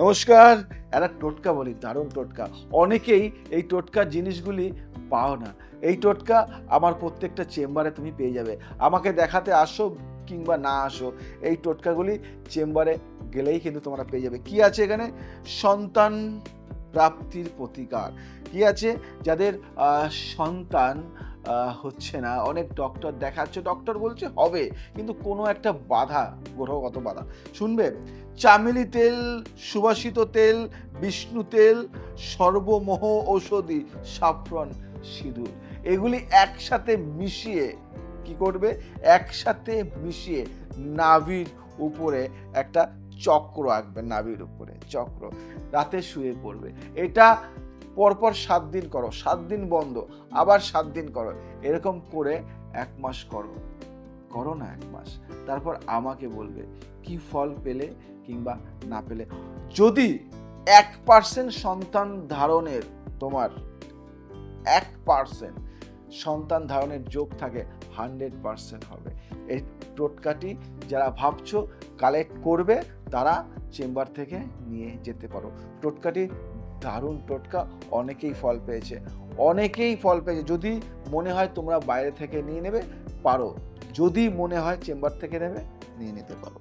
নমস্কার। একটা টোটকা বলি, দারুণ টোটকা। অনেকেই এই টোটকার জিনিসগুলি পাও না। এই টোটকা আমার প্রত্যেকটা চেম্বারে তুমি পেয়ে যাবে। আমাকে দেখাতে আসো কিংবা না আসো, এই টোটকাগুলি চেম্বারে গেলেই কিন্তু তোমরা পেয়ে যাবে। কি আছে এখানে? সন্তান প্রাপ্তির প্রতিকার। কি আছে? যাদের সন্তান হচ্ছে না, অনেক ডক্টর দেখাচ্ছে, ডক্টর বলছে হবে, কিন্তু কোনো একটা বাধা, গ্রহগত বাধা। শুনবে? চামেলি তেল, সুবাসিত তেল, বিষ্ণু তেল, সর্বমোহ ঔষধি, সাফরন, সিঁদুর, এগুলি একসাথে মিশিয়ে কি করবে? একসাথে মিশিয়ে নাভির উপরে একটা চক্র আঁকবে, নাভির উপরে চক্র, রাতে শুয়ে পড়বে। এটা পরপর 7 দিন করো, 7 দিন বন্ধ, আবার 7 দিন করো, এরকম করে 1 মাস করো না 1 মাস, তারপর আমাকে বলবে কি ফল পেলে কিংবা না পেলে। যদি 1% সন্তান ধারণের, তোমার 1% সন্তান ধারণের যোগ থাকে, 100% হবে। এই টোটকাটি যারা ভাবছো কালেক্ট করবে, তারা চেম্বার থেকে নিয়ে যেতে পারো। টোটকাটি দারুণ টোটকা, অনেকেই ফল পেয়েছে। যদি মনে হয় তোমরা বাইরে থেকে নিয়ে নেবে পারো, যদি মনে হয় চেম্বার থেকে নেবে, নিয়ে নিতে পারো।